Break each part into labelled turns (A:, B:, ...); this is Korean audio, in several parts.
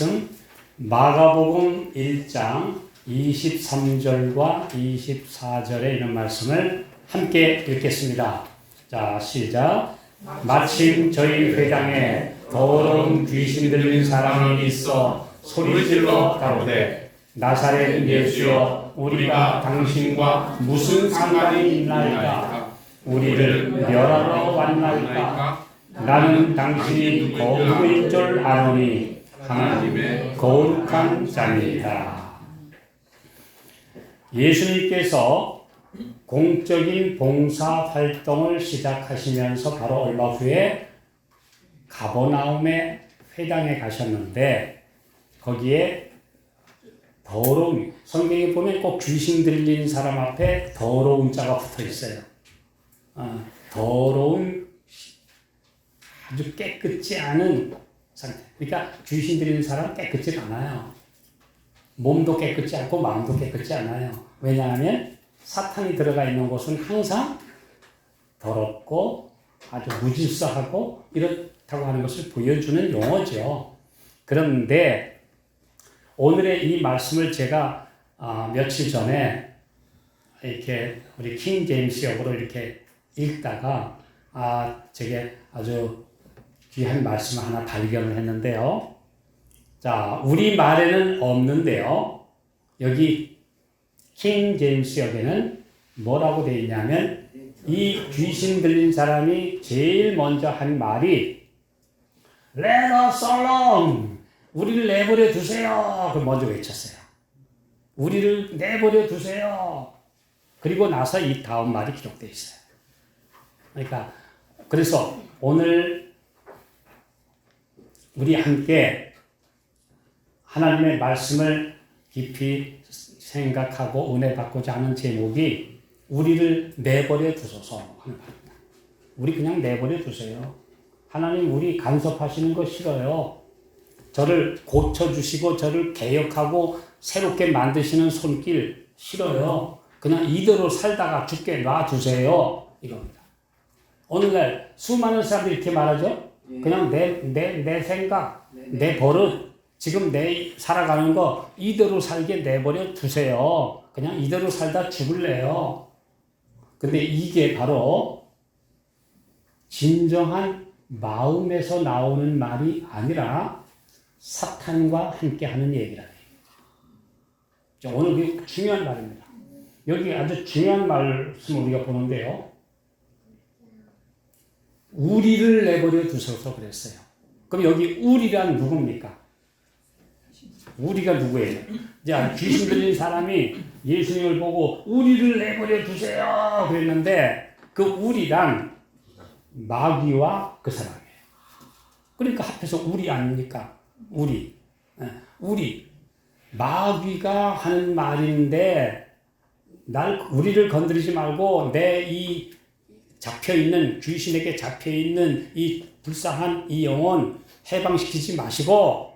A: 말씀 마가복음 1장 23절과 24절에 있는 말씀을 함께 읽겠습니다. 자, 시작. 마침 저희 회당에 더러운 귀신 들린 사람이 있어 소리질러 가로되 나사렛 예수여 우리가 당신과 무슨 상관이 있나이까? 우리를 멸하러 왔나이까? 나는 당신이 거룩인 줄 아노니 하나님의 거룩한 자입니다. 예수님께서 공적인 봉사 활동을 시작하시면서 바로 얼마 후에 가버나움의 회당에 가셨는데 거기에 더러운, 성경에 보면 꼭 귀신 들린 사람 앞에 더러운 자가 붙어 있어요. 더러운, 아주 깨끗지 않은 상태. 그러니까 귀신 들리는 사람은 깨끗지 않아요. 몸도 깨끗지 않고 마음도 깨끗지 않아요. 왜냐하면 사탄이 들어가 있는 곳은 항상 더럽고 아주 무질서하고 이렇다고 하는 것을 보여주는 용어죠. 그런데 오늘의 이 말씀을 제가 며칠 전에 이렇게 우리 킹 제임스 역으로 이렇게 읽다가 제게 아주 귀한 말씀을 하나 발견을 했는데요. 자, 우리 말에는 없는데요. 여기 킹 제임스 역에는 뭐라고 되어 있냐면 이 귀신 들린 사람이 제일 먼저 한 말이 Let us alone. 우리를 내버려 두세요. 그 먼저 외쳤어요. 우리를 내버려 두세요. 그리고 나서 이 다음 말이 기록되어 있어요. 그러니까 그래서 오늘 우리 함께 하나님의 말씀을 깊이 생각하고 은혜 받고자 하는 제목이 우리를 내버려 두소서 하는 말입니다. 우리 그냥 내버려 두세요. 하나님 우리 간섭하시는 거 싫어요. 저를 고쳐주시고 저를 개혁하고 새롭게 만드시는 손길 싫어요. 그냥 이대로 살다가 죽게 놔두세요. 이겁니다. 오늘날 수많은 사람들이 이렇게 말하죠. 그냥 내 생각, 내 버릇, 지금 내 살아가는 거 이대로 살게 내버려 두세요. 그냥 이대로 살다 죽을래요. 근데 이게 바로 진정한 마음에서 나오는 말이 아니라 사탄과 함께 하는 얘기라. 오늘 그게 중요한 말입니다. 여기 아주 중요한 말씀을 우리가 보는데요. 우리를 내버려 두셔서 그랬어요. 그럼 여기 우리란 누굽니까? 우리가 누구예요? 자, 귀신 들린 사람이 예수님을 보고 우리를 내버려 두세요 그랬는데 그 우리란 마귀와 그 사람이에요. 그러니까 합해서 우리 아닙니까? 우리. 마귀가 하는 말인데 우리를 건드리지 말고 내 이 잡혀있는 귀신에게 잡혀있는 이 불쌍한 이 영혼 해방시키지 마시고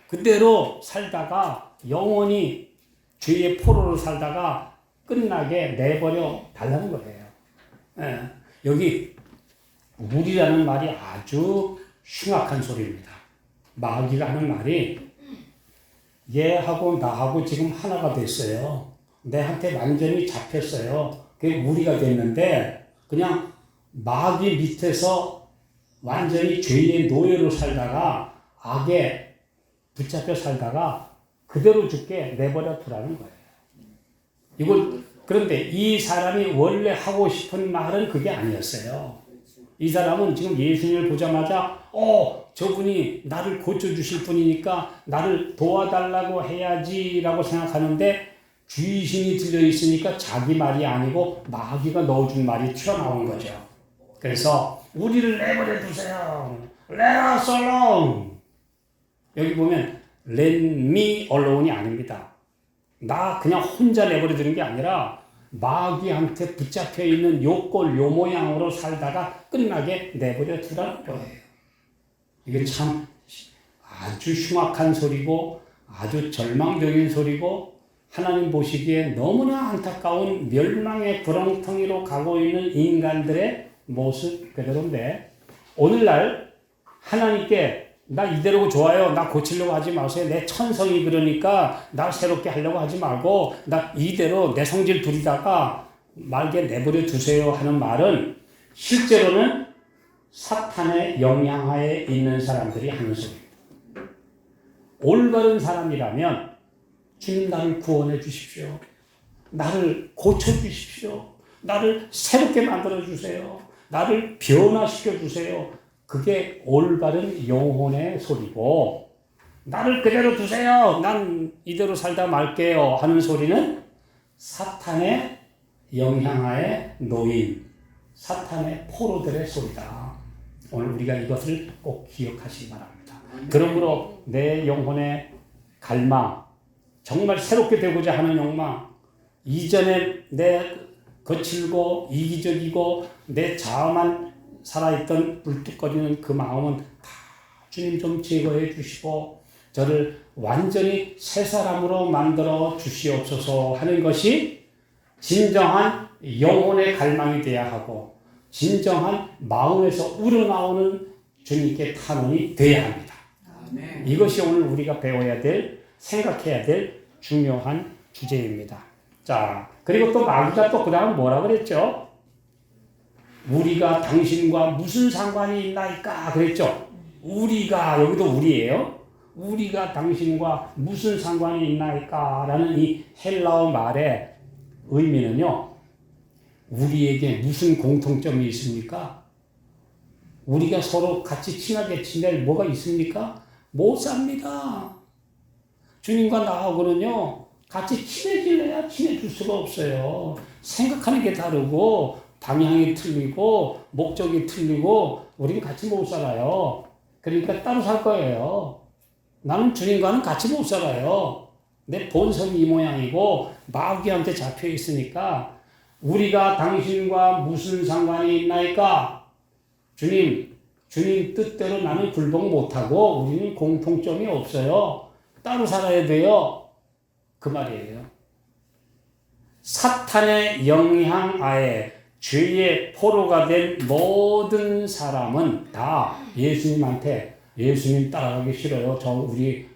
A: 그대로 살다가 영원히 죄의 포로로 살다가 끝나게 내버려 달라는 거예요. 여기 우리라는 말이 아주 흉악한 소리입니다. 마귀가 하는 말이 얘하고 나하고 지금 하나가 됐어요. 내한테 완전히 잡혔어요. 그게 우리가 됐는데 그냥 마귀 밑에서 완전히 죄의 노예로 살다가 악에 붙잡혀 살다가 그대로 죽게 내버려 두라는 거예요. 그런데 이 사람이 원래 하고 싶은 말은 그게 아니었어요. 이 사람은 지금 예수님을 보자마자 저분이 나를 고쳐주실 분이니까 나를 도와달라고 해야지라고 생각하는데 귀신이 들려있으니까 자기 말이 아니고 마귀가 넣어준 말이 튀어나온 거죠. 그래서 우리를 내버려 두세요. Let us alone. 여기 보면 let me alone이 아닙니다. 나 그냥 혼자 내버려 두는 게 아니라 마귀한테 붙잡혀 있는 요 꼴 요 모양으로 살다가 끝나게 내버려 두라는 거예요. 이게 참 아주 흉악한 소리고 아주 절망적인 소리고 하나님 보시기에 너무나 안타까운 멸망의 구렁텅이로 가고 있는 인간들의 모습 그대로인데 오늘날 하나님께 나 이대로 좋아요. 나 고치려고 하지 마세요. 내 천성이 그러니까 나 새롭게 하려고 하지 말고 나 이대로 내 성질 부리다가 말게 내버려 두세요 하는 말은 실제로는 사탄의 영향하에 있는 사람들이 하는 소리입니다. 올바른 사람이라면 주님 나를 구원해 주십시오. 나를 고쳐 주십시오. 나를 새롭게 만들어 주세요. 나를 변화시켜 주세요. 그게 올바른 영혼의 소리고 나를 그대로 두세요. 난 이대로 살다 말게요 하는 소리는 사탄의 영향하에 놓인 사탄의 포로들의 소리다. 오늘 우리가 이것을 꼭 기억하시기 바랍니다. 그러므로 내 영혼의 갈망, 정말 새롭게 되고자 하는 욕망, 이전에 내 거칠고 이기적이고 내 자아만 살아있던 불뚝거리는 그 마음은 다 주님 좀 제거해 주시고 저를 완전히 새 사람으로 만들어 주시옵소서 하는 것이 진정한 영혼의 갈망이 되어야 하고 진정한 마음에서 우러나오는 주님께 탄원이 되어야 합니다. 아멘. 이것이 오늘 우리가 배워야 될, 생각해야 될 중요한 주제입니다. 자, 그리고 또 마귀가 또 그 다음 뭐라 그랬죠? 우리가 당신과 무슨 상관이 있나이까 그랬죠? 우리가, 여기도 우리예요. 우리가 당신과 무슨 상관이 있나이까 라는 이 헬라어 말의 의미는요, 우리에게 무슨 공통점이 있습니까? 우리가 서로 같이 친하게 지낼 뭐가 있습니까? 못 삽니다. 주님과 나하고는요, 같이 친해질래야 친해질 수가 없어요. 생각하는 게 다르고, 방향이 틀리고, 목적이 틀리고, 우리는 같이 못 살아요. 그러니까 따로 살 거예요. 나는 주님과는 같이 못 살아요. 내 본성이 이 모양이고, 마귀한테 잡혀 있으니까, 우리가 당신과 무슨 상관이 있나이까? 주님 뜻대로 나는 굴복 못하고 우리는 공통점이 없어요. 따로 살아야 돼요. 그 말이에요. 사탄의 영향하에 죄의 포로가 된 모든 사람은 다 예수님한테 예수님 따라가기 싫어요.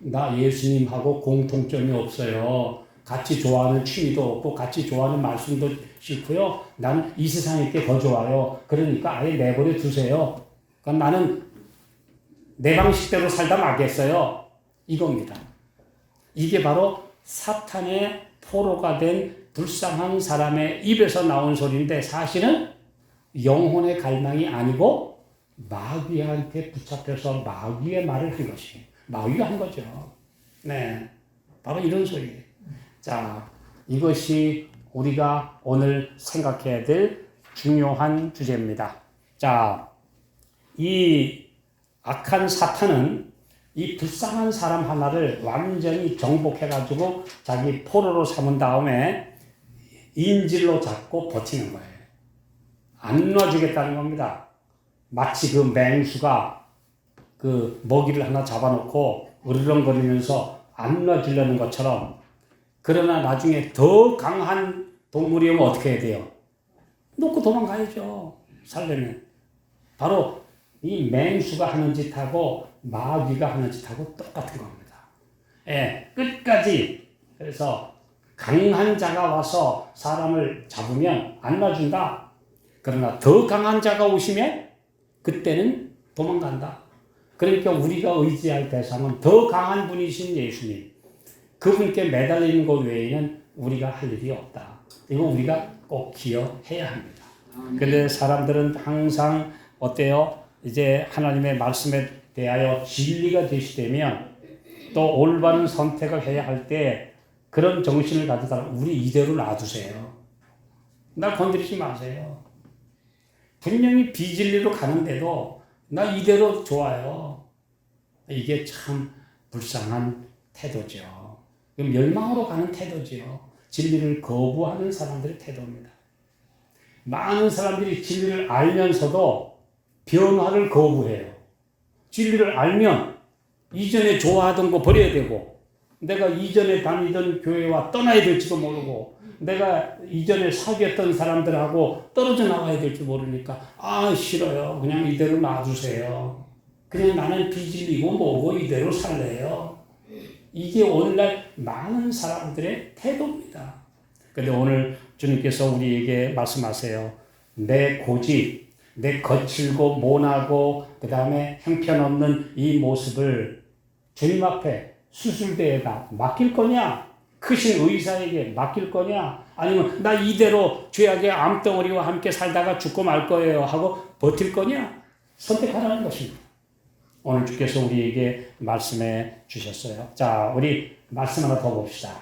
A: 나 예수님하고 공통점이 없어요. 같이 좋아하는 취미도 없고 같이 좋아하는 말씀도 싫고요. 나는 이 세상에 있게 더 좋아요. 그러니까 아예 내버려 두세요. 그러니까 나는 내 방식대로 살다 말겠어요. 이겁니다. 이게 바로 사탄의 포로가 된 불쌍한 사람의 입에서 나온 소리인데 사실은 영혼의 갈망이 아니고 마귀한테 붙잡혀서 마귀의 말을 한 것이에요. 마귀가 한 거죠. 네, 바로 이런 소리예요. 자, 이것이 우리가 오늘 생각해야 될 중요한 주제입니다. 자, 이 악한 사탄은 이 불쌍한 사람 하나를 완전히 정복해가지고 자기 포로로 삼은 다음에 인질로 잡고 버티는 거예요. 안 놔주겠다는 겁니다. 마치 그 맹수가 그 먹이를 하나 잡아놓고 으르렁거리면서 안 놔주려는 것처럼 그러나 나중에 더 강한 동물이 오면 어떻게 해야 돼요? 놓고 도망가야죠. 살려면. 바로 이 맹수가 하는 짓하고 마귀가 하는 짓하고 똑같은 겁니다. 예, 끝까지. 그래서 강한 자가 와서 사람을 잡으면 안 놔준다. 그러나 더 강한 자가 오시면 그때는 도망간다. 그러니까 우리가 의지할 대상은 더 강한 분이신 예수님. 그분께 매달리는 것 외에는 우리가 할 일이 없다. 이거 우리가 꼭 기억해야 합니다. 그런데 사람들은 항상 어때요? 이제 하나님의 말씀에 대하여 진리가 제시되면 또 올바른 선택을 해야 할 때 그런 정신을 가지다가 우리 이대로 놔두세요. 나 건드리지 마세요. 분명히 비진리로 가는데도 나 이대로 좋아요. 이게 참 불쌍한 태도죠. 멸망으로 가는 태도지요. 진리를 거부하는 사람들의 태도입니다. 많은 사람들이 진리를 알면서도 변화를 거부해요. 진리를 알면 이전에 좋아하던 거 버려야 되고 내가 이전에 다니던 교회와 떠나야 될지도 모르고 내가 이전에 사귀었던 사람들하고 떨어져 나와야 될지 모르니까 싫어요. 그냥 이대로 놔두세요. 그냥 나는 빚질리고 뭐고 이대로 살래요. 이게 오늘날 많은 사람들의 태도입니다. 근데 오늘 주님께서 우리에게 말씀하세요. 내 고집, 내 거칠고 모나고 그 다음에 형편없는 이 모습을 주님 앞에 수술대에다 맡길 거냐? 크신 의사에게 맡길 거냐? 아니면 나 이대로 죄악의 암덩어리와 함께 살다가 죽고 말 거예요 하고 버틸 거냐? 선택하라는 것입니다. 오늘 주께서 우리에게 말씀해 주셨어요. 자, 우리 말씀 하나 더 봅시다.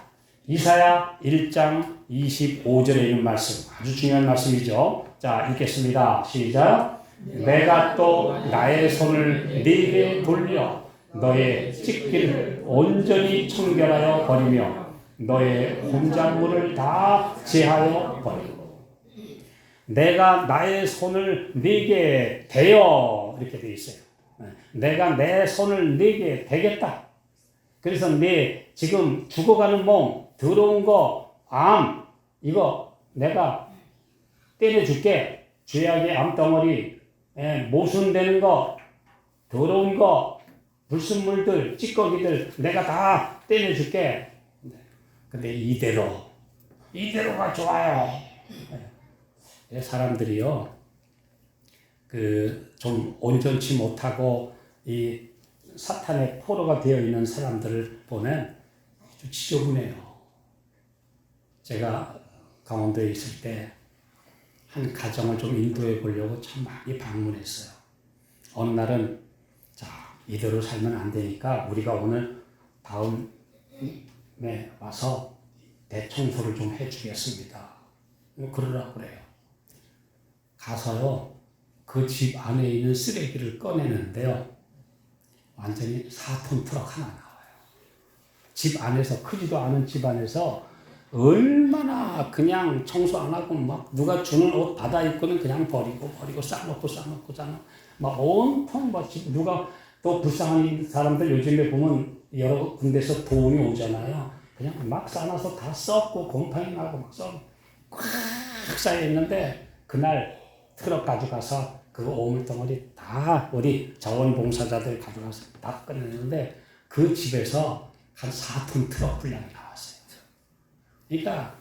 A: 이사야 1장 25절에 있는 말씀, 아주 중요한 말씀이죠. 자, 읽겠습니다. 시작. 내가 또 나의 손을 네게 돌려 너의 찢기를 온전히 청결하여 버리며 너의 혼잣물을 다 제하여 버리고 내가 나의 손을 네게 대어 이렇게 되어 있어요. 내가 내 손을 네게 대겠다. 그래서 네 지금 죽어가는 몸, 더러운 거, 암 이거 내가 떼내줄게. 죄악의 암덩어리, 모순되는 거, 더러운 거, 불순물들, 찌꺼기들 내가 다 떼내줄게. 근데 이대로가 좋아요. 사람들이요, 좀 온전치 못하고 이 사탄의 포로가 되어 있는 사람들을 보면 아주 지저분해요. 제가 강원도에 있을 때 한 가정을 좀 인도해 보려고 참 많이 방문했어요. 어느 날은 자, 이대로 살면 안 되니까 우리가 오늘 다음에 와서 대청소를 좀 해주겠습니다. 그러라고 그래요. 가서요, 그 집 안에 있는 쓰레기를 꺼내는데요, 완전히 4톤 트럭 하나 나와요. 집 안에서, 크지도 않은 집 안에서 얼마나 그냥 청소 안 하고 막 누가 주는 옷 받아 입고는 그냥 버리고 싸놓고 막 온통 막 누가 또 불쌍한 사람들 요즘에 보면 여러 군데서 도움이 오잖아요. 그냥 막 싸놔서 다 썩고 곰팡이 나고 막 꽉 쌓여 있는데 그날 트럭 가져가서 그 오물덩어리 다 우리 자원봉사자들 가져가서 다 꺼냈는데 그 집에서 한 4톤 트럭 분량이 나왔어요. 그러니까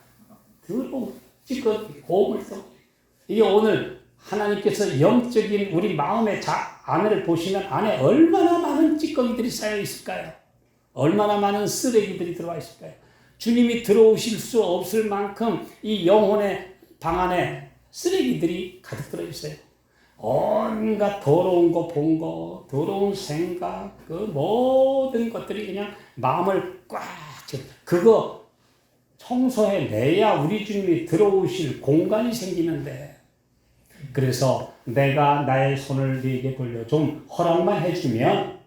A: 더러운 찌꺼기, 오물덩어리. 이게 오늘 하나님께서 영적인 우리 마음의 안을 보시면 안에 얼마나 많은 찌꺼기들이 쌓여 있을까요? 얼마나 많은 쓰레기들이 들어와 있을까요? 주님이 들어오실 수 없을 만큼 이 영혼의 방 안에 쓰레기들이 가득 들어 있어요. 온갖 더러운 거 본 거, 더러운 생각, 그 모든 것들이 그냥 마음을 꽉 채워. 그거 청소해내야 우리 주님이 들어오실 공간이 생기는데, 그래서 내가 나의 손을 네게 돌려 좀 허락만 해주면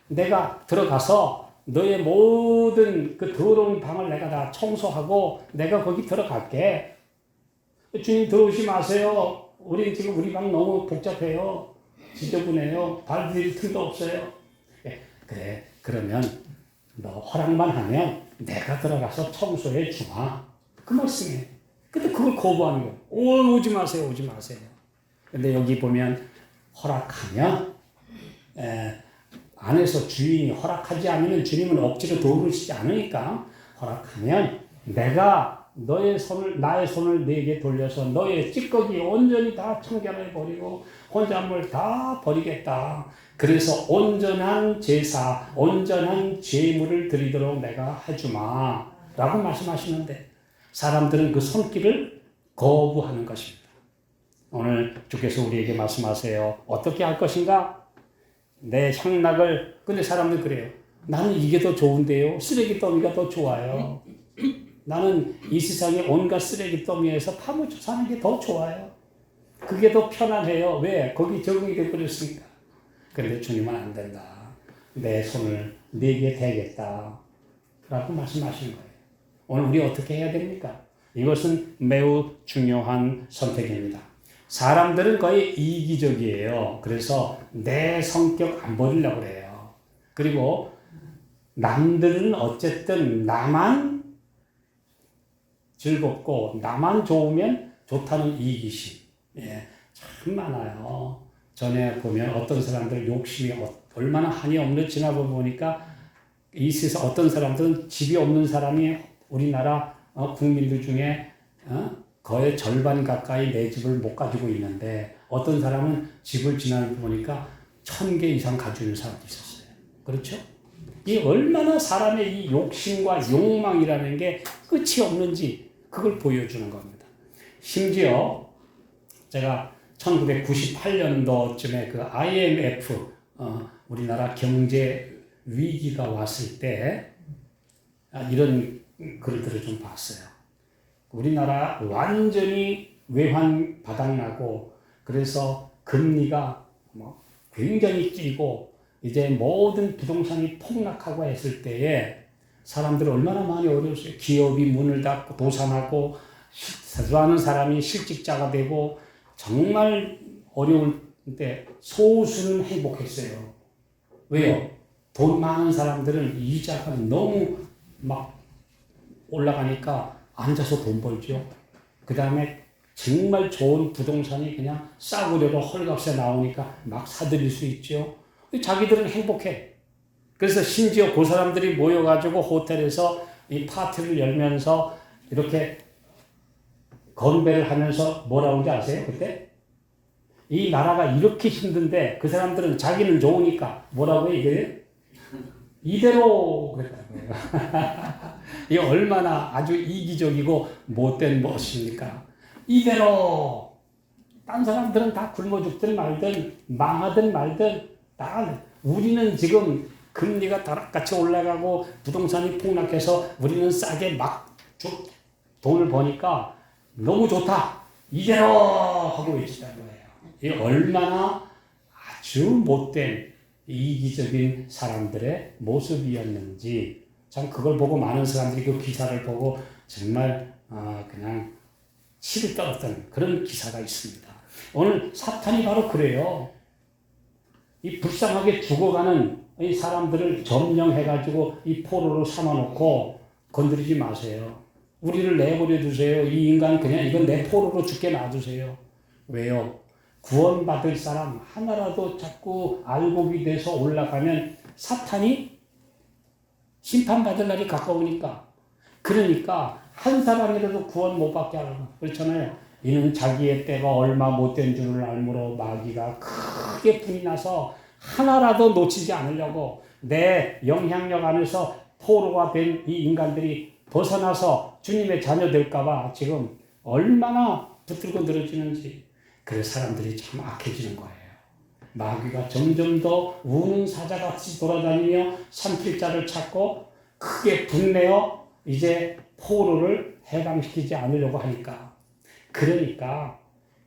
A: 내가 들어가서 너의 모든 그 더러운 방을 내가 다 청소하고 내가 거기 들어갈게. 주님 들어오지 마세요. 우리 지금 우리 방 너무 복잡해요. 지저분해요. 발 디딜 틈도 없어요. 그래, 그러면 너 허락만 하면 내가 들어가서 청소해 주마. 그 말씀이에요. 근데 그걸 거부하는 거예요. 오지 마세요. 근데 여기 보면 허락하면, 안에서 주인이 허락하지 않으면 주님은 억지로 도우시지 않으니까 허락하면 내가 나의 손을 네게 돌려서 너의 찌꺼기 온전히 다 청결해 버리고 혼잣물 다 버리겠다. 그래서 온전한 제사, 온전한 제물을 드리도록 내가 해주마 라고 말씀하시는데 사람들은 그 손길을 거부하는 것입니다. 오늘 주께서 우리에게 말씀하세요. 어떻게 할 것인가? 내 향락을, 근데 사람들 그래요. 나는 이게 더 좋은데요. 쓰레기 더미가 더 좋아요. 나는 이 세상의 온갖 쓰레기 더미에서 파묻혀 사는 게 더 좋아요. 그게 더 편안해요. 왜? 거기 적응이 되어버렸으니까. 근데 주님은 안 된다. 내 손을 네게 대겠다 라고 말씀하시는 거예요. 오늘 우리 어떻게 해야 됩니까? 이것은 매우 중요한 선택입니다. 사람들은 거의 이기적이에요. 그래서 내 성격 안 버리려고 그래요. 그리고 남들은 어쨌든 나만 즐겁고 나만 좋으면 좋다는 이기심. 참 많아요. 전에 보면 어떤 사람들 욕심이 얼마나 한이 없는 지나고 보니까 이 세상 어떤 사람들은 집이 없는 사람이 우리나라 국민들 중에 거의 절반 가까이 내 집을 못 가지고 있는데 어떤 사람은 집을 지나고 보니까 1000개 이상 가지고 있는 사람도 있었어요. 그렇죠? 이 얼마나 사람의 이 욕심과 욕망이라는 게 끝이 없는지 그걸 보여주는 겁니다. 심지어 제가 1998년도쯤에 그 IMF 우리나라 경제 위기가 왔을 때 이런 글들을 좀 봤어요. 우리나라 완전히 외환 바닥나고 그래서 금리가 굉장히 뛰고 이제 모든 부동산이 폭락하고 했을 때에 사람들이 얼마나 많이 어려웠어요. 기업이 문을 닫고 도산하고 수많은 사람이 실직자가 되고 정말 어려울 때 소수는 행복했어요. 왜요? 돈 많은 사람들은 이자가 너무 막 올라가니까 앉아서 돈 벌죠. 그 다음에 정말 좋은 부동산이 그냥 싸구려로 헐값에 나오니까 막 사들일 수 있죠. 자기들은 행복해. 그래서 심지어 그 사람들이 모여가지고 호텔에서 이 파티를 열면서 이렇게 건배를 하면서 뭐라고 하는지 아세요? 그때? 이 나라가 이렇게 힘든데 그 사람들은 자기는 좋으니까 뭐라고 얘기해요? 이대로 그랬다고요. 이게 얼마나 아주 이기적이고 못된 무엇입니까? 이대로 딴 사람들은 다 굶어 죽든 말든 망하든 말든 다 우리는 지금 금리가 다락같이 올라가고 부동산이 폭락해서 우리는 싸게 막 돈을 버니까 너무 좋다. 이대로 하고 있다는 거예요. 이게 얼마나 아주 못된 이기적인 사람들의 모습이었는지 참 그걸 보고 많은 사람들이 그 기사를 보고 정말 그냥 치를 떨었던 그런 기사가 있습니다. 오늘 사탄이 바로 그래요. 이 불쌍하게 죽어가는 이 사람들을 점령해가지고 이 포로로 삼아놓고 건드리지 마세요. 우리를 내버려 두세요. 이 인간 그냥 이건 내 포로로 죽게 놔두세요. 왜요? 구원받을 사람 하나라도 자꾸 알곡이 돼서 올라가면 사탄이 심판받을 날이 가까우니까. 그러니까 한 사람이라도 구원 못 받게 하라고. 그렇잖아요. 이는 자기의 때가 얼마 못된 줄을 알므로 마귀가 크게 분이 나서 하나라도 놓치지 않으려고 내 영향력 안에서 포로가 된 이 인간들이 벗어나서 주님의 자녀 될까봐 지금 얼마나 붙들고 늘어지는지. 그래서 사람들이 참 악해지는 거예요. 마귀가 점점 더 우는 사자같이 돌아다니며 산길자를 찾고 크게 분내어 이제 포로를 해방시키지 않으려고 하니까.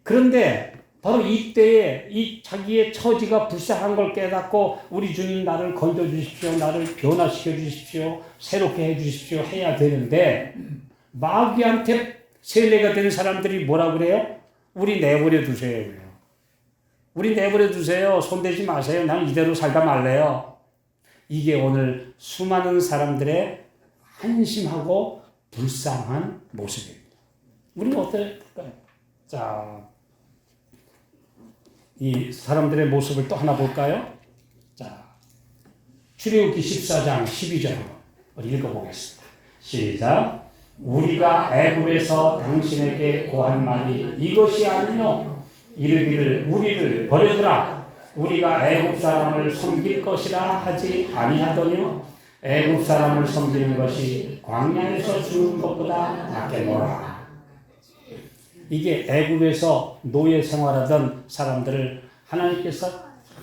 A: 그런데 바로 이때에 이 자기의 처지가 불쌍한 걸 깨닫고 우리 주님 나를 건져주십시오. 나를 변화시켜 주십시오. 새롭게 해주십시오. 해야 되는데 마귀한테 세례가 된 사람들이 뭐라 그래요? 우리 내버려 두세요. 우리 내버려 두세요. 손대지 마세요. 난 이대로 살다 말래요. 이게 오늘 수많은 사람들의 한심하고 불쌍한 모습입니다. 우리는 어떨까요? 자, 이 사람들의 모습을 또 하나 볼까요? 자, 출애굽기 14장 12절 읽어보겠습니다. 시작. 우리가 애굽에서 당신에게 고한 말이 이것이 아니뇨. 이르기를 우리를 버려두라. 우리가 애굽 사람을 섬길 것이라 하지 아니하더뇨. 애굽 사람을 섬기는 것이 광야에서 죽는 것보다 낫겠노라. 이게 애굽에서 노예 생활하던 사람들을 하나님께서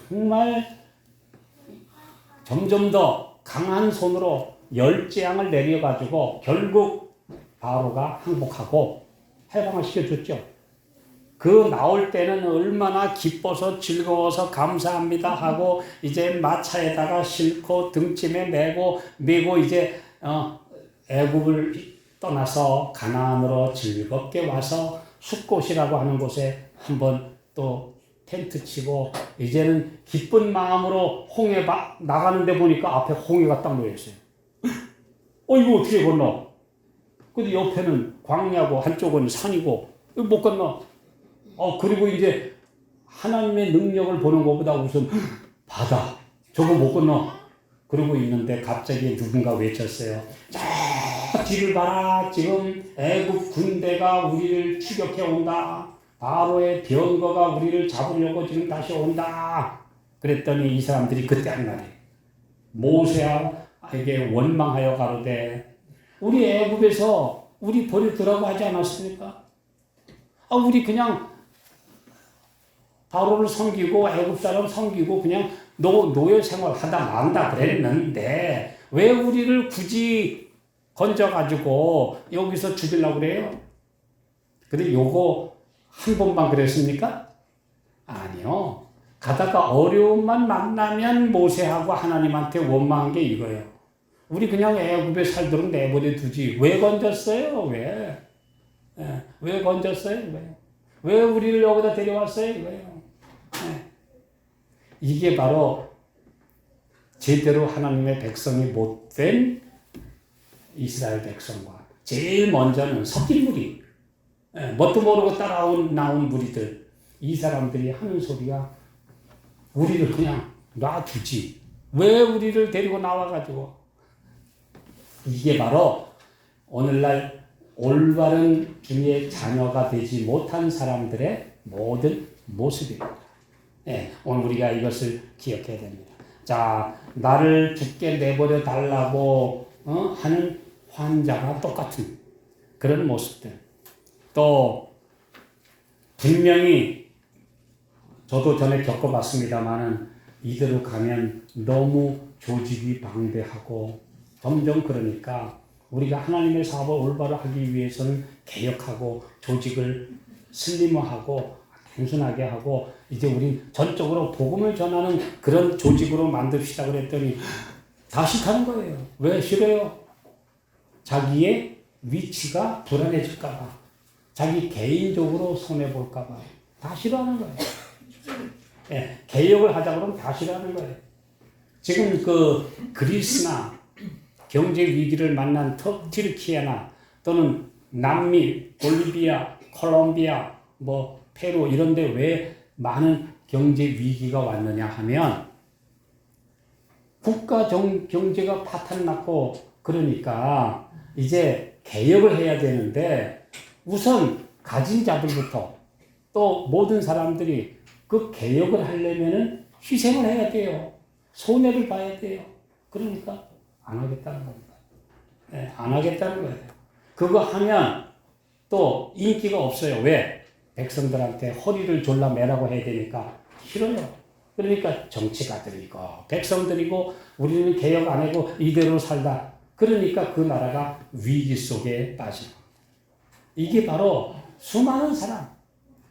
A: 정말 점점 더 강한 손으로 열재앙을 내려가지고 결국 바로가 항복하고 해방을 시켜줬죠. 그 나올 때는 얼마나 기뻐서 즐거워서 감사합니다 하고 이제 마차에다가 싣고 등짐에 메고 이제 애굽을 떠나서 가나안으로 즐겁게 와서 숫곳이라고 하는 곳에 한번 또 텐트 치고 이제는 기쁜 마음으로 홍해 나가는데 보니까 앞에 홍해가 딱 놓여있어요. 이거 어떻게 건너? 근데 옆에는 광야고 한쪽은 산이고 못 건너. 그리고 이제 하나님의 능력을 보는 것보다 우선 바다. 저거 못 건너. 그러고 있는데 갑자기 누군가 외쳤어요. 자, 뒤를 봐라. 지금 애굽 군대가 우리를 추격해 온다. 바로의 병거가 우리를 잡으려고 지금 다시 온다. 그랬더니 이 사람들이 그때 한 말이 모세에게 원망하여 가로되 우리 애굽에서 우리 버리더라고 하지 않았습니까? 우리 그냥 바로를 섬기고 애굽 사람 섬기고 그냥 노예 생활 하다 만다 그랬는데 왜 우리를 굳이 건져가지고 여기서 죽이려고 그래요? 근데 요거 한 번만 그랬습니까? 아니요. 가다가 어려움만 만나면 모세하고 하나님한테 원망한 게 이거예요. 우리 그냥 애굽에 살도록 내버려 두지. 왜 건졌어요? 왜? 왜 건졌어요? 왜 우리를 여기다 데려왔어요? 왜요? 이게 바로 제대로 하나님의 백성이 못된 이스라엘 백성과 제일 먼저는 섞인 무리, 뭣도 모르고 나온 무리들, 이 사람들이 하는 소리가 우리를 그냥 놔두지. 왜 우리를 데리고 나와가지고. 이게 바로 오늘날 올바른 주의 자녀가 되지 못한 사람들의 모든 모습입니다. 오늘 우리가 이것을 기억해야 됩니다. 자, 나를 죽게 내버려 달라고 하는 환자가 똑같은 그런 모습들. 또 분명히 저도 전에 겪어봤습니다만은 이대로 가면 너무 조직이 방대하고 점점 그러니까 우리가 하나님의 사업을 올바로 하기 위해서는 개혁하고 조직을 슬림화하고 단순하게 하고 이제 우리 전적으로 복음을 전하는 그런 조직으로 만듭시다 그랬더니 다 싫다는 거예요. 왜 싫어요? 자기의 위치가 불안해질까봐, 자기 개인적으로 손해볼까봐 다 싫어하는 거예요. 개혁을 하자 그러면 다 싫어하는 거예요. 지금 그리스나 경제 위기를 만난 튀르키예나 또는 남미, 볼리비아, 콜롬비아, 페루 이런데 왜 많은 경제 위기가 왔느냐 하면 국가 경제가 파탄났고 그러니까 이제 개혁을 해야 되는데 우선 가진 자들부터 또 모든 사람들이 그 개혁을 하려면은 희생을 해야 돼요. 손해를 봐야 돼요. 그러니까 안 하겠다는 겁니다. 안 하겠다는 거예요. 그거 하면 또 인기가 없어요. 왜? 백성들한테 허리를 졸라매라고 해야 되니까 싫어요. 그러니까 정치가들이고 백성들이고 우리는 개혁 안 하고 이대로 살다. 그러니까 그 나라가 위기 속에 빠지고. 이게 바로 수많은 사람.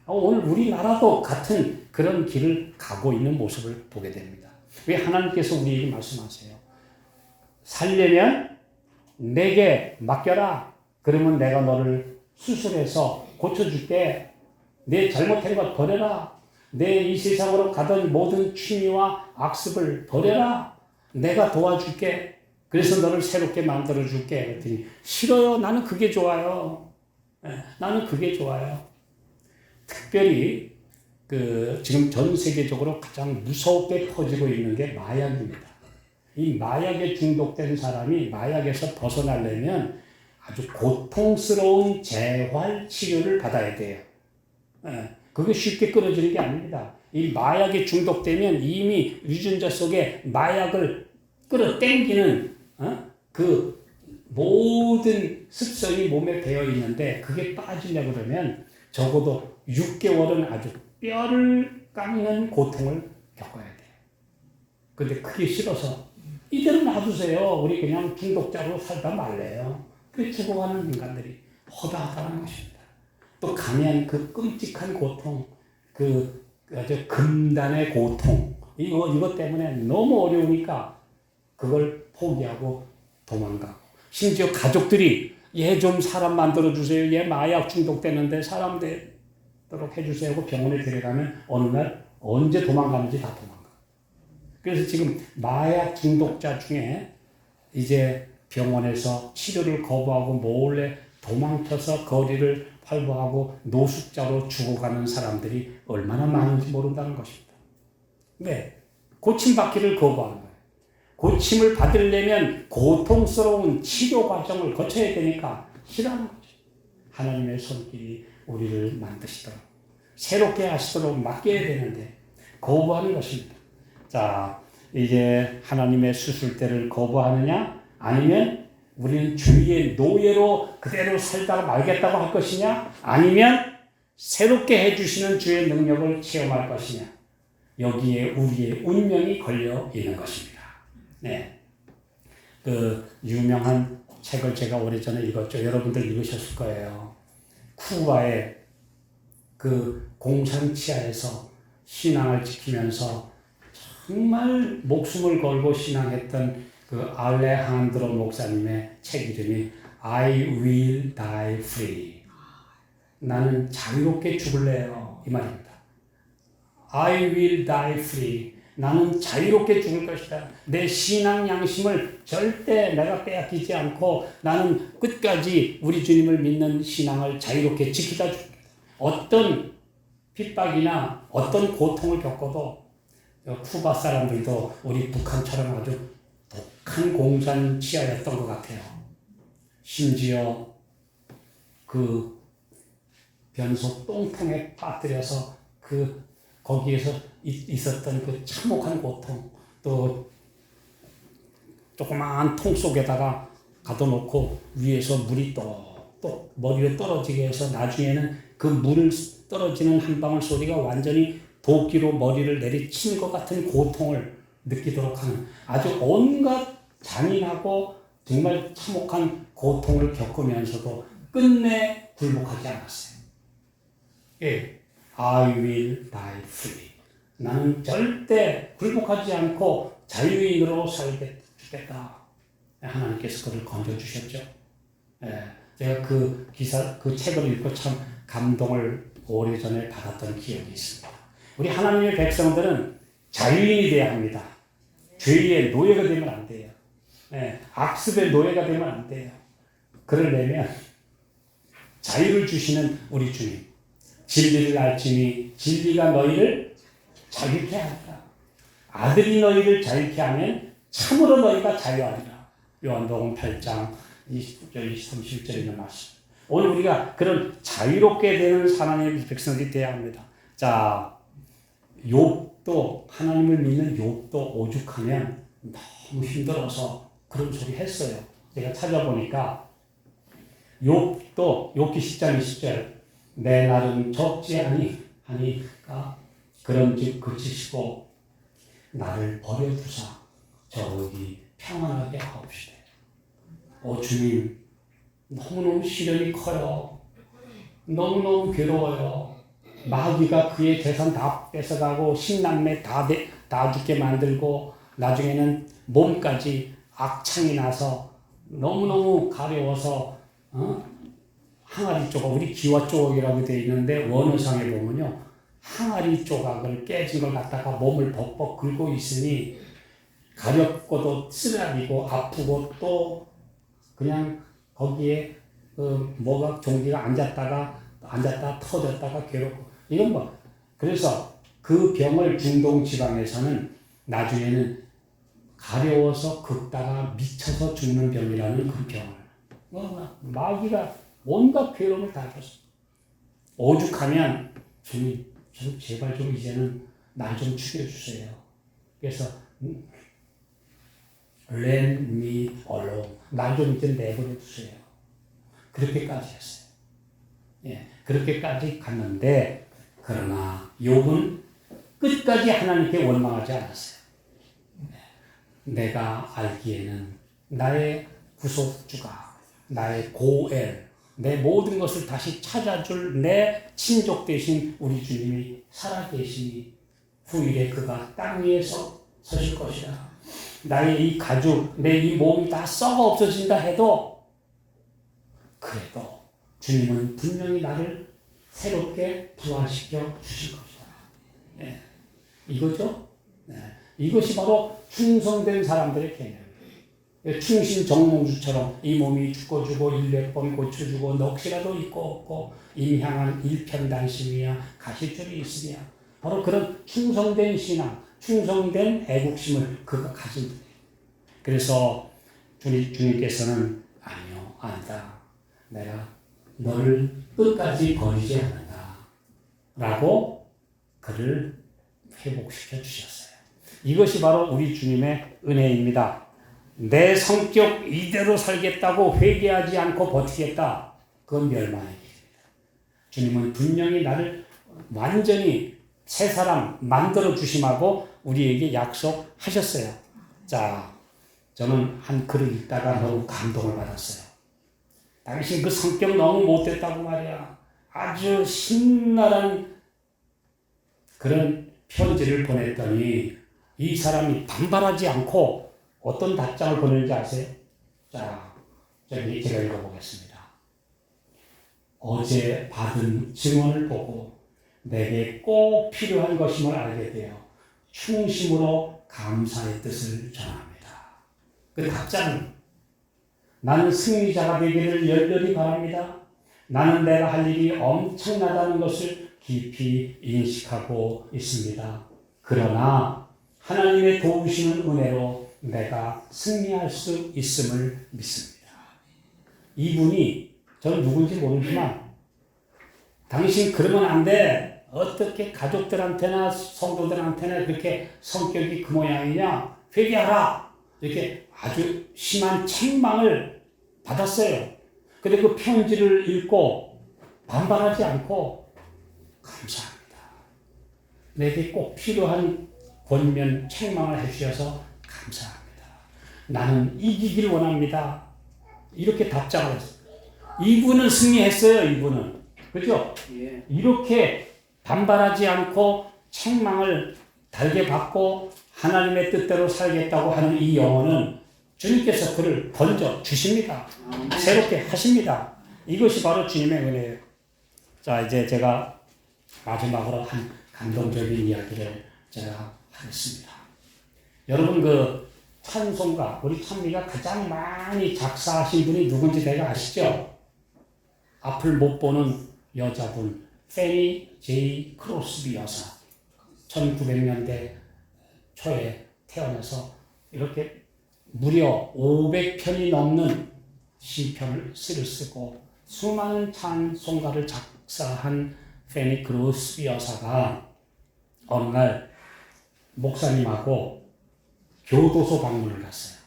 A: 오늘 우리나라도 같은 그런 길을 가고 있는 모습을 보게 됩니다. 왜 하나님께서 우리에게 말씀하세요? 살려면 내게 맡겨라. 그러면 내가 너를 수술해서 고쳐줄게. 내 잘못한 것 버려라. 내 이 세상으로 가던 모든 취미와 악습을 버려라. 내가 도와줄게. 그래서 너를 새롭게 만들어줄게. 그랬더니 싫어요. 나는 그게 좋아요. 나는 그게 좋아요. 특별히 지금 전 세계적으로 가장 무섭게 퍼지고 있는 게 마약입니다. 이 마약에 중독된 사람이 마약에서 벗어나려면 아주 고통스러운 재활 치료를 받아야 돼요. 그게 쉽게 끊어지는 게 아닙니다. 이 마약에 중독되면 이미 유전자 속에 마약을 끌어당기는 그 모든 습성이 몸에 배어 있는데 그게 빠지려고 그러면 적어도 6개월은 아주 뼈를 깎는 고통을 겪어야 돼요. 근데 그게 싫어서 이대로 놔두세요. 우리 그냥 중독자로 살다 말래요. 그 죽어가는 인간들이 허다하다는 것입니다. 또 가면 그 끔찍한 고통, 아주 금단의 고통, 이것 때문에 너무 어려우니까 그걸 포기하고 도망가고. 심지어 가족들이 얘 좀 사람 만들어주세요. 얘 마약 중독되는데 사람 되도록 해주세요 하고 병원에 데려가면 어느 날 언제 도망가는지 다 도망가. 그래서 지금 마약 중독자 중에 이제 병원에서 치료를 거부하고 몰래 도망쳐서 거리를 활보하고 노숙자로 죽어가는 사람들이 얼마나 많은지 모른다는 것입니다. 왜? 고침받기를 거부하는 거예요. 고침을 받으려면 고통스러운 치료 과정을 거쳐야 되니까 싫어하는 거죠. 하나님의 손길이 우리를 만드시도록 새롭게 하시도록 맡겨야 되는데 거부하는 것입니다. 자, 이제 하나님의 수술대를 거부하느냐 아니면 우리는 주의 노예로 그대로 살다가 말겠다고 할 것이냐 아니면 새롭게 해주시는 주의 능력을 체험할 것이냐 여기에 우리의 운명이 걸려 있는 것입니다. 네, 그 유명한 책을 제가 오래전에 읽었죠. 여러분들 읽으셨을 거예요. 쿠바의 그 공산치하에서 신앙을 지키면서 정말 목숨을 걸고 신앙했던 그 알레한드로 목사님의 책 이름이 I will die free. 나는 자유롭게 죽을래요. 이 말입니다. I will die free. 나는 자유롭게 죽을 것이다. 내 신앙 양심을 절대 내가 빼앗기지 않고 나는 끝까지 우리 주님을 믿는 신앙을 자유롭게 지키다 죽겠다. 어떤 핍박이나 어떤 고통을 겪어도 쿠바 사람들도 우리 북한처럼 아주 독한 공산 치하였던 것 같아요. 심지어 그 변소 똥통에 빠뜨려서 그 거기에서 있었던 그 참혹한 고통, 또 조그마한 통 속에다가 가둬놓고 위에서 물이 또 머리에 떨어지게 해서 나중에는 그 물을 떨어지는 한 방울 소리가 완전히 도끼로 머리를 내리친 것 같은 고통을 느끼도록 하는 아주 온갖 잔인하고 정말 참혹한 고통을 겪으면서도 끝내 굴복하지 않았어요. 예, I will die free. 나는 절대 굴복하지 않고 자유인으로 살겠다. 하나님께서 그를 건져주셨죠. 예, 제가 그 책을 읽고 참 감동을 오래전에 받았던 기억이 있습니다. 우리 하나님의 백성들은 자유인이 되어야 합니다. 죄의 노예가 되면 안 돼요. 예, 악습의 노예가 되면 안 돼요. 그러려면 자유를 주시는 우리 주님. 진리를 알지니 진리가 너희를 자유케 하리라. 아들이 너희를 자유케 하면 참으로 너희가 자유하리라. 요한복음 8장 20절, 23절 있는 말씀. 오늘 우리가 그런 자유롭게 되는 하나님의 백성들이 되어야 합니다. 자, 욥도 하나님을 믿는 욥도 오죽하면 너무 힘들어서 그런 소리 했어요. 제가 찾아보니까 욥도 욥기 10장 20절 내 날은 적지 하니까 그런즉 그치시고 나를 버려두사 저기 평안하게 하옵시되. 오 주님, 너무너무 시련이 커요. 너무너무 괴로워요. 마귀가 그의 재산 다 뺏어가고 신남매 다 죽게 만들고 나중에는 몸까지 악창이 나서 너무너무 가려워서 항아리 조각, 우리 기와 조각이라고 되어 있는데 원어상에 보면요 항아리 조각을 깨진 걸 갖다가 몸을 벅벅 긁고 있으니 가렵고도 쓰라리고 아프고 또 그냥 거기에 뭐가 종기가 앉았다가 터졌다가 괴롭고 이건 뭐 그래서 그 병을 중동 지방에서는 나중에는 가려워서 긁다가 미쳐서 죽는 병이라는 그 병을 마귀가 온갖 괴로움을 다 줬어. 오죽하면 주님 제발 좀 이제는 날 좀 죽여주세요. 그래서 Let me alone. 날 좀 이제 내버려 두세요. 그렇게까지 했어요. 예, 그렇게까지 갔는데 그러나 욥은 끝까지 하나님께 원망하지 않았어요. 내가 알기에는 나의 구속주가 나의 고엘 내 모든 것을 다시 찾아줄 내 친족 되신 우리 주님이 살아계시니 후일에 그가 땅 위에 서실 것이라. 나의 이 가죽, 내 이 몸이 다 썩어 없어진다 해도 그래도 주님은 분명히 나를 새롭게 부활시켜 주실 것이다. 네. 이거죠? 네. 이것이 바로 충성된 사람들의 개념이에요. 충신 정몽주처럼 이 몸이 죽어주고 100번 고쳐주고 넋이라도 있고 없고 임향한 일편단심이야 가시줄이 있으냐. 바로 그런 충성된 신앙, 충성된 애국심을 그가 가진 분이에요. 그래서 주님께서는 아니요, 아니다. 내가 너를 끝까지 버리지 않는다. 라고 그를 회복시켜 주셨어요. 이것이 바로 우리 주님의 은혜입니다. 내 성격 이대로 살겠다고 회개하지 않고 버티겠다. 그건 멸망의 길입니다. 주님은 분명히 나를 완전히 새 사람 만들어 주심하고 우리에게 약속하셨어요. 자, 저는 한 글을 읽다가 너무 감동을 받았어요. 당신 그 성격 너무 못됐다고 말이야. 아주 신랄한 그런 편지를 보냈더니 이 사람이 반발하지 않고 어떤 답장을 보내는지 아세요? 자, 저기 제가 읽어보겠습니다. 어제 받은 증언을 보고 내게 꼭 필요한 것임을 알게 되어 충심으로 감사의 뜻을 전합니다. 그 답장은 나는 승리자가 되기를 열렬히 바랍니다. 나는 내가 할 일이 엄청나다는 것을 깊이 인식하고 있습니다. 그러나 하나님의 도우시는 은혜로 내가 승리할 수 있음을 믿습니다. 이분이 저는 누군지 모르지만 당신 그러면 안 돼. 어떻게 가족들한테나 성도들한테나 그렇게 성격이 그 모양이냐? 회개하라. 이렇게 아주 심한 책망을 받았어요. 근데 그 편지를 읽고 반발하지 않고 감사합니다. 내게 꼭 필요한 권면, 책망을 해주셔서 감사합니다. 나는 이기길 원합니다. 이렇게 답장을 했어요. 이분은 승리했어요. 이분은. 그죠? 예. 이렇게 반발하지 않고 책망을 달게 받고 하나님의 뜻대로 살겠다고 하는 이 영혼은 주님께서 그를 던져 주십니다. 새롭게 하십니다. 이것이 바로 주님의 은혜예요. 자, 이제 제가 마지막으로 한 감동적인 이야기를 제가 하겠습니다. 여러분 그 찬송가, 우리 찬미가 가장 많이 작사하신 분이 누군지 내가 아시죠? 앞을 못 보는 여자분, 페니 제이 크로스비 여사. 1900년대 초에 태어나서 이렇게 무려 500편이 넘는 시편을 시를 쓰고 수많은 찬송가를 작사한 페니 크로스비 여사가 어느 날 목사님하고 교도소 방문을 갔어요.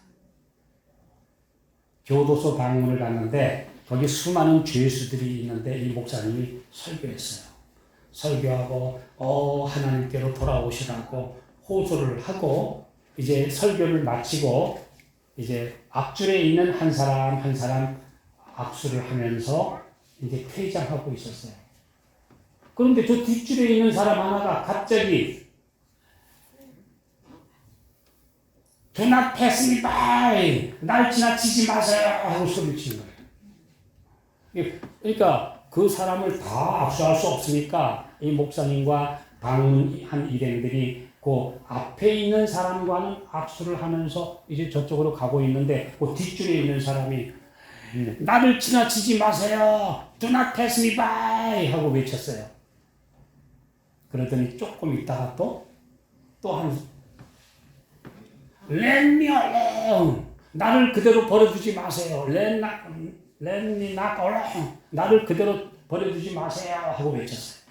A: 교도소 방문을 갔는데 거기 수많은 죄수들이 있는데 이 목사님이 설교했어요. 설교하고 하나님께로 돌아오시라고 호소를 하고 이제 설교를 마치고 이제 앞줄에 있는 한 사람 한 사람 악수를 하면서 이제 퇴장하고 있었어요. 그런데 저 뒷줄에 있는 사람 하나가 갑자기 Do not pass me by. 날 지나치지 마세요. 하고 소리치는 거예요. 그러니까 그 사람을 다 압수할 수 없으니까 이 목사님과 방문한 일행들이 그 앞에 있는 사람과는 악수를 하면서 이제 저쪽으로 가고 있는데 그 뒷줄에 있는 사람이 나를 지나치지 마세요. Do not pass me by. 하고 외쳤어요. 그러더니 조금 있다가 또 한 Let me alone. 나를 그대로 버려두지 마세요. Let me not alone. 나를 그대로 버려두지 마세요. 하고 외쳤어요.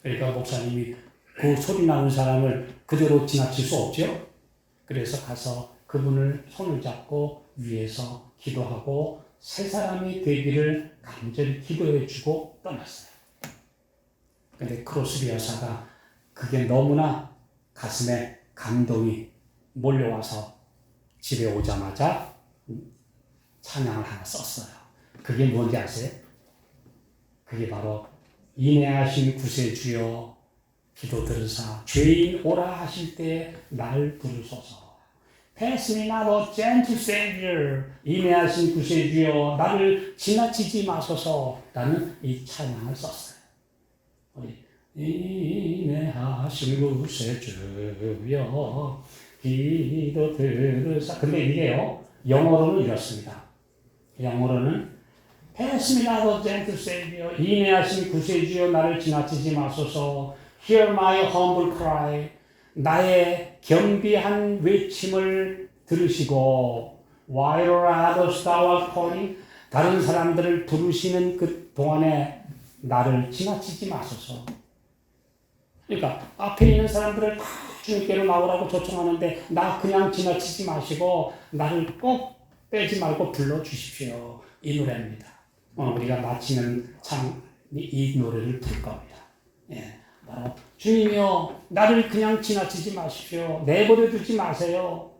A: 그러니까 목사님이 그 소리 나는 사람을 그대로 지나칠 수 없죠. 그래서 가서 그분을 손을 잡고 위에서 기도하고 새 사람이 되기를 간절히 기도해주고 떠났어요. 근데 크로스비 여사가 그게 너무나 가슴에 감동이 몰려와서 집에 오자마자 찬양을 하나 썼어요. 그게 뭔지 아세요? 그게 바로 인애하신 구세주여 기도 들으사 죄인 오라 하실 때 날 부르소서. Pass me not, O gentle Savior. 인애하신 구세주여 나를 지나치지 마소서. 라는 이 찬양을 썼어요. 인애하신 구세주여 기도 들으사. 근데 이게요, 영어로는 이렇습니다. 영어로는 Pass me not, O gentle Savior. 인애하신 구세주여 나를 지나치지 마소서. Hear my humble cry. 나의 겸비한 외침을 들으시고 while others thou art calling 다른 사람들을 부르시는 그 동안에 나를 지나치지 마소서. 그러니까 앞에 있는 사람들을 다 주님께로 나오라고 초청하는데 나 그냥 지나치지 마시고 나를 꼭 빼지 말고 불러주십시오. 이 노래입니다. 우리가 마치는 참 이 노래를 부를 겁니다. 예, 바로 주님이여 나를 그냥 지나치지 마십시오. 내버려 두지 마세요.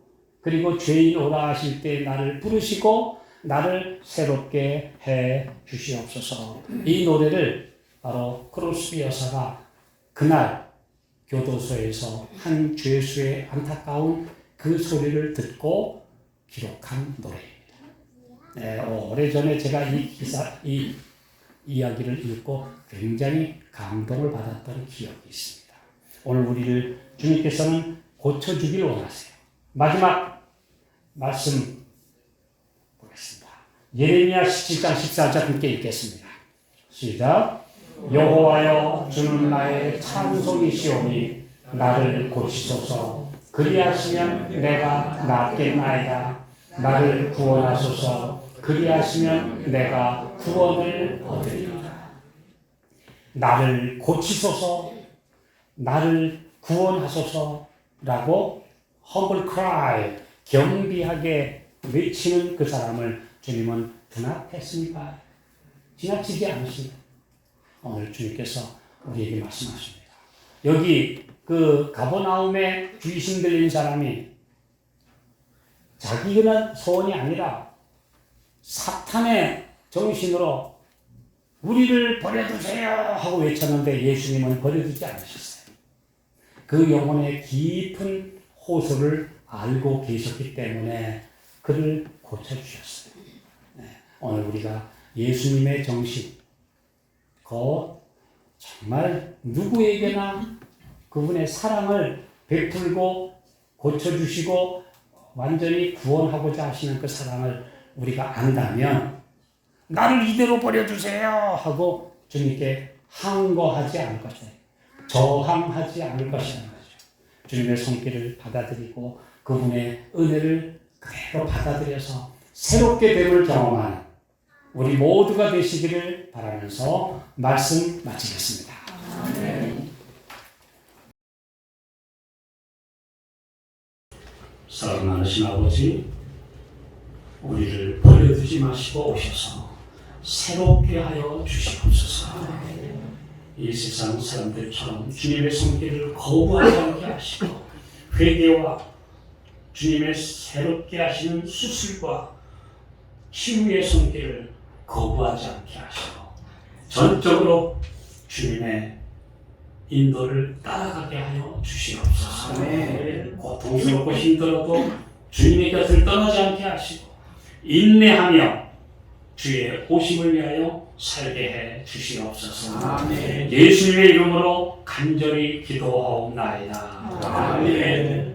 A: 그리고 죄인 오라 하실 때 나를 부르시고 나를 새롭게 해 주시옵소서. 이 노래를 바로 크로스비 여사가 그날 교도소에서 한 죄수의 안타까운 그 소리를 듣고 기록한 노래입니다. 네, 오래전에 제가 이 이야기를 읽고 굉장히 감동을 받았던 기억이 있습니다. 오늘 우리를 주님께서는 고쳐주길 원하세요. 마지막 말씀 보겠습니다. 예레미야 17장 14절 함께 읽겠습니다. 시작. 여호와여 주는 나의 찬송이시오니 나를 고치소서. 그리하시면 내가 낫겠나이다. 나를 구원하소서. 그리하시면 내가 구원을 얻으리라. 나를 고치소서. 나를 구원하소서라고 humble cry 겸비하게 외치는 그 사람을 주님은 드납했습니까? 지나치지 않으십니다. 오늘 주님께서 우리에게 말씀하십니다. 여기 그 가버나움에 귀신 들린 사람이 자기는 소원이 아니라 사탄의 정신으로 우리를 버려두세요 하고 외쳤는데 예수님은 버려두지 않으셨어요. 그 영혼의 깊은 호소를 알고 계셨기 때문에 그를 고쳐주셨어요. 네, 오늘 우리가 예수님의 정신 곧 정말 누구에게나 그분의 사랑을 베풀고 고쳐주시고 완전히 구원하고자 하시는 그 사랑을 우리가 안다면 나를 이대로 버려주세요 하고 주님께 항거하지 않을 것이에요. 저항하지 않을 것이라는 거죠. 주님의 손길을 받아들이고 그분의 은혜를 그대로 받아들여서 새롭게 됨을 경험하는 우리 모두가 되시기를 바라면서 말씀 마치겠습니다. 아멘. 사랑 많으신 아버지, 우리를 버려두지 마시고 오셔서 새롭게 하여 주시옵소서. 이 세상 사람들처럼 주님의 손길을 거부하지 않게 하시고 회개와 주님의 새롭게 하시는 수술과 치유의 손길을 거부하지 않게 하시고 전적으로 주님의 인도를 따라가게 하여 주시옵소서. 고통스럽고 힘들어도 주님의 곁을 떠나지 않게 하시고 인내하며 주의 오심을 위하여 살게 해 주시옵소서. 아멘. 예수님의 이름으로 간절히 기도하옵나이다. 아멘.